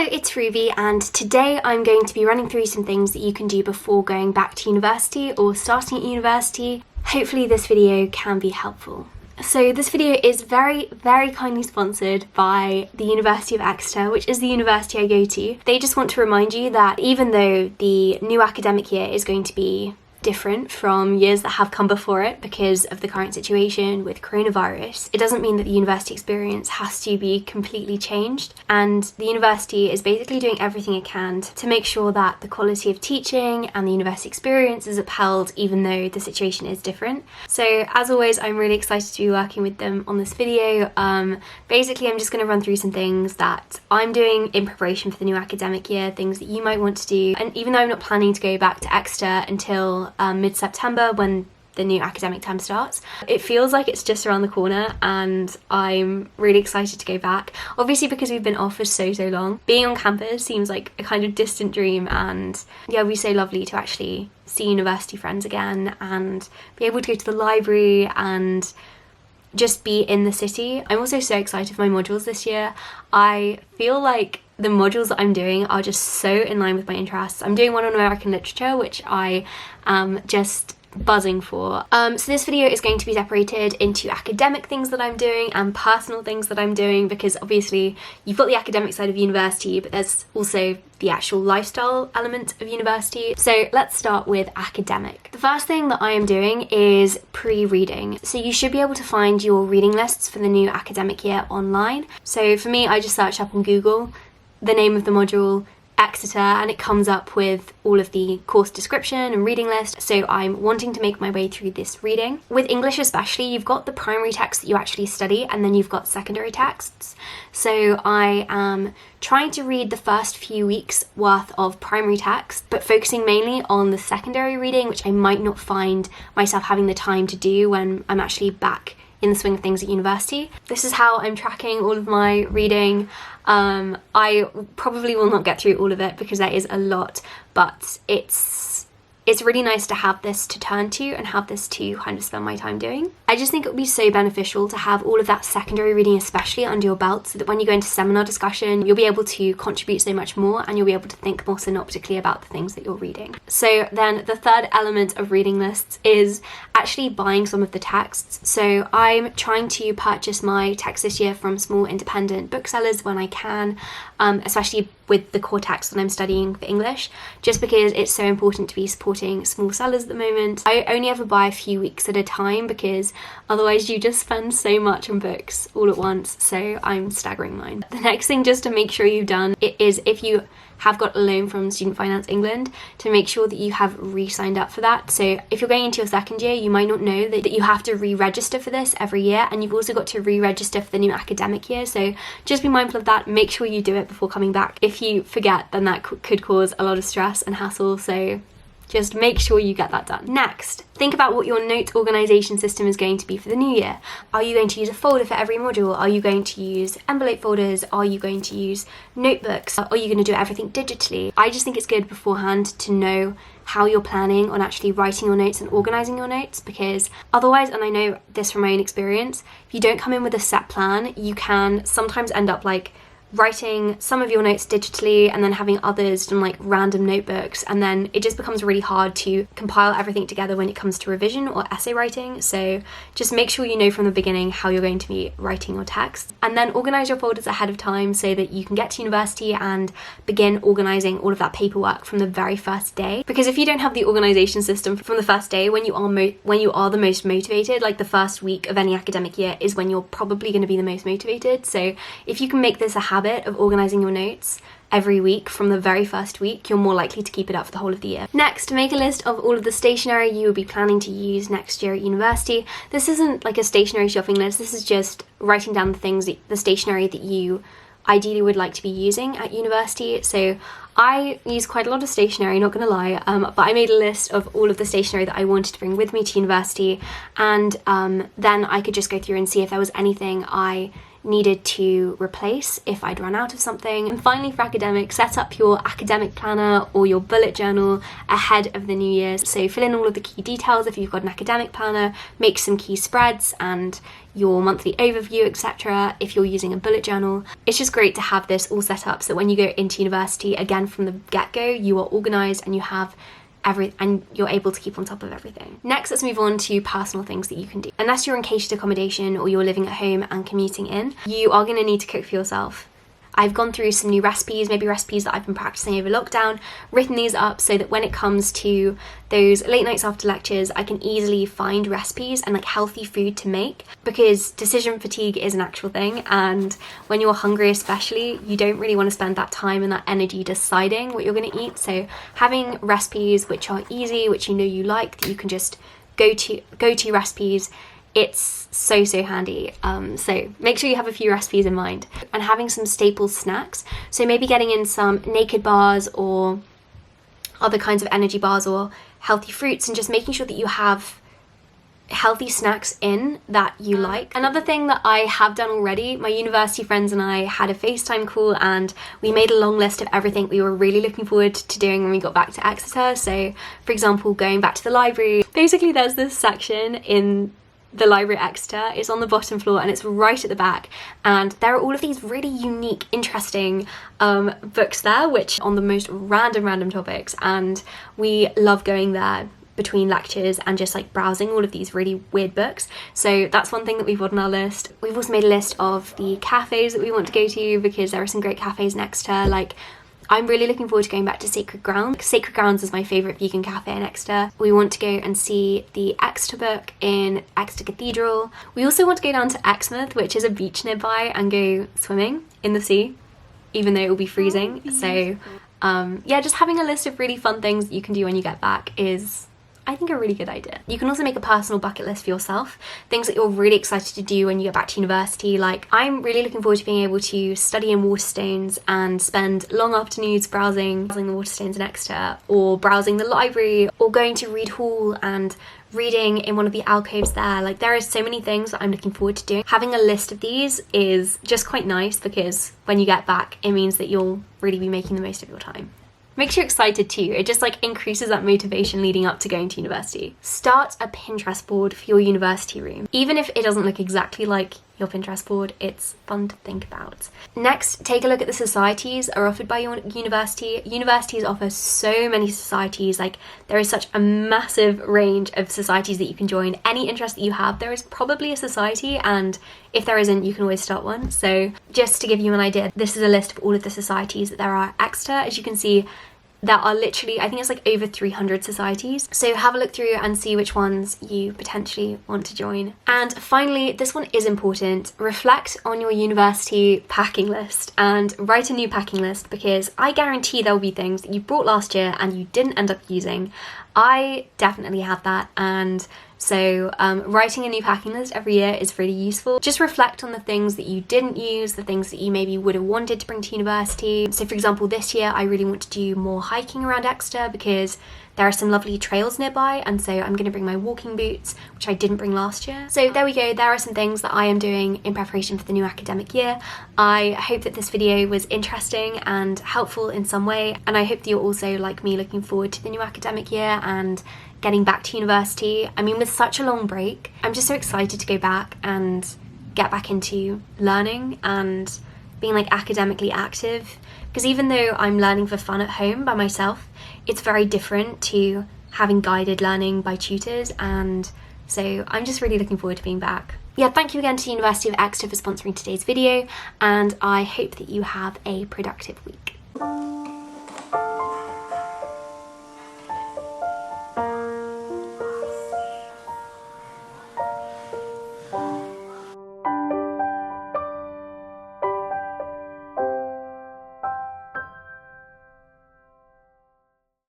Hello, it's Ruby, and today I'm going to be running through some things that you can do before going back to university or starting at university. Hopefully this video can be helpful. So this video is very kindly sponsored by the University of Exeter, which is the university I go to. They just want to remind you that even though the new academic year is going to be different from years that have come before it because of the current situation with coronavirus, it doesn't mean that the university experience has to be completely changed, and the university is basically doing everything it can to make sure that the quality of teaching and the university experience is upheld even though the situation is different. So as always, I'm really excited to be working with them on this video. Basically I'm just going to run through some things that I'm doing in preparation for the new academic year, things that you might want to do, and even though I'm not planning to go back to Exeter until mid-September when the new academic term starts, it feels like it's just around the corner and I'm really excited to go back. Obviously because we've been off for so long, being on campus seems like a kind of distant dream, and yeah, it'd be so lovely to actually see university friends again and be able to go to the library and just be in the city. I'm also so excited for my modules this year. I feel like the modules that I'm doing are just so in line with my interests. I'm doing one on American literature, which I am just buzzing for. So this video is going to be separated into academic things that I'm doing and personal things that I'm doing, because obviously you've got the academic side of university, but there's also the actual lifestyle element of university. So let's start with academic. The first thing that I am doing is pre-reading. So you should be able to find your reading lists for the new academic year online. So for me, I just searched up on Google the name of the module, Exeter, and it comes up with all of the course description and reading list. So I'm wanting to make my way through this reading. With English especially, you've got the primary text that you actually study, and then you've got secondary texts. So I am trying to read the first few weeks worth of primary text, but focusing mainly on the secondary reading, which I might not find myself having the time to do when I'm actually back in the swing of things at university. This is how I'm tracking all of my reading. I probably will not get through all of it because there is a lot, but it's really nice to have this to turn to and have this to kind of spend my time doing. I just think it would be so beneficial to have all of that secondary reading especially under your belt, so that when you go into seminar discussion, you'll be able to contribute so much more and you'll be able to think more synoptically about the things that you're reading. So then the third element of reading lists is actually buying some of the texts. So I'm trying to purchase my text this year from small independent booksellers when I can, especially with the core text that I'm studying for English, just because it's so important to be supporting small sellers at the moment. I only ever buy a few weeks at a time because otherwise you just spend so much on books all at once, so I'm staggering mine. The next thing just to make sure you've done is, if you have got a loan from Student Finance England, to make sure that you have re-signed up for that. So if you're going into your second year, you might not know that you have to re-register for this every year, and you've also got to re-register for the new academic year. So just be mindful of that. Make sure you do it before coming back. If you forget, then that could cause a lot of stress and hassle, so just make sure you get that done. Next, think about what your note organisation system is going to be for the new year. Are you going to use a folder for every module? Are you going to use envelope folders? Are you going to use notebooks? Are you going to do everything digitally? I just think it's good beforehand to know how you're planning on actually writing your notes and organising your notes, because otherwise, and I know this from my own experience, if you don't come in with a set plan, you can sometimes end up like writing some of your notes digitally and then having others in like random notebooks, and then it just becomes really hard to compile everything together when it comes to revision or essay writing. So just make sure you know from the beginning how you're going to be writing your text, and then organise your folders ahead of time so that you can get to university and begin organising all of that paperwork from the very first day. Because if you don't have the organisation system from the first day, when you are the most motivated, like the first week of any academic year is when you're probably going to be the most motivated. So if you can make this a habit of organising your notes every week from the very first week, you're more likely to keep it up for the whole of the year. Next, make a list of all of the stationery you will be planning to use next year at university. This isn't like a stationery shopping list, this is just writing down the things, the stationery that you ideally would like to be using at university. So I use quite a lot of stationery, not gonna lie, but I made a list of all of the stationery that I wanted to bring with me to university, and then I could just go through and see if there was anything I needed to replace if I'd run out of something. And finally, for academics, set up your academic planner or your bullet journal ahead of the new year. So fill in all of the key details if you've got an academic planner, make some key spreads and your monthly overview, etc. if you're using a bullet journal. It's just great to have this all set up so that when you go into university, again from the get-go, you are organised and you have and you're able to keep on top of everything. Next, let's move on to personal things that you can do. Unless you're in catered accommodation or you're living at home and commuting in, you are going to need to cook for yourself. I've gone through some new recipes, maybe recipes that I've been practicing over lockdown, written these up so that when it comes to those late nights after lectures, I can easily find recipes and like healthy food to make, because decision fatigue is an actual thing, and when you're hungry especially, you don't really want to spend that time and that energy deciding what you're going to eat. So having recipes which are easy, which you know you like, that you can just go to recipes, it's so handy. So make sure you have a few recipes in mind, and having some staple snacks. So maybe getting in some naked bars or other kinds of energy bars or healthy fruits, and just making sure that you have healthy snacks in that you like. Another thing that I have done already, my university friends and I had a FaceTime call and we made a long list of everything we were really looking forward to doing when we got back to Exeter. So for example, going back to the library. Basically there's this section in the library at Exeter. It's on the bottom floor and it's right at the back, and there are all of these really unique, interesting books there, which on the most random topics, and we love going there between lectures and just like browsing all of these really weird books. So that's one thing that we've got on our list. We've also made a list of the cafes that we want to go to, because there are some great cafes in Exeter. Like, I'm really looking forward to going back to Sacred Grounds. Sacred Grounds is my favourite vegan cafe in Exeter. We want to go and see the Exeter Book in Exeter Cathedral. We also want to go down to Exmouth, which is a beach nearby, and go swimming in the sea, even though it will be freezing. So yeah, just having a list of really fun things that you can do when you get back is, I think, a really good idea. You can also make a personal bucket list for yourself, things that you're really excited to do when you get back to university. Like, I'm really looking forward to being able to study in Waterstones and spend long afternoons browsing the Waterstones in Exeter, or browsing the library, or going to Reed Hall and reading in one of the alcoves there. Like, there are so many things that I'm looking forward to doing. Having a list of these is just quite nice, because when you get back, it means that you'll really be making the most of your time. Makes you excited too. It just like increases that motivation leading up to going to university. Start a Pinterest board for your university room. Even if it doesn't look exactly like your Pinterest board, it's fun to think about. Next, take a look at the societies that are offered by your university. Universities offer so many societies. Like, there is such a massive range of societies that you can join. Any interest that you have, there is probably a society, and if there isn't, you can always start one. So just to give you an idea, this is a list of all of the societies that there are at Exeter. As you can see, there are literally, I think it's like over 300 societies. So have a look through and see which ones you potentially want to join. And finally, this one is important. Reflect on your university packing list and write a new packing list, because I guarantee there will be things that you brought last year and you didn't end up using. I definitely have that, and so writing a new packing list every year is really useful. Just reflect on the things that you didn't use, the things that you maybe would have wanted to bring to university. So for example, this year I really want to do more hiking around Exeter, because there are some lovely trails nearby, and so I'm going to bring my walking boots, which I didn't bring last year. So there we go, there are some things that I am doing in preparation for the new academic year. I hope that this video was interesting and helpful in some way, and I hope that you're also, like me, looking forward to the new academic year and getting back to university. I mean, with such a long break, I'm just so excited to go back and get back into learning and being like academically active, because even though I'm learning for fun at home by myself, it's very different to having guided learning by tutors, and so I'm just really looking forward to being back. Yeah, thank you again to the University of Exeter for sponsoring today's video, and I hope that you have a productive week.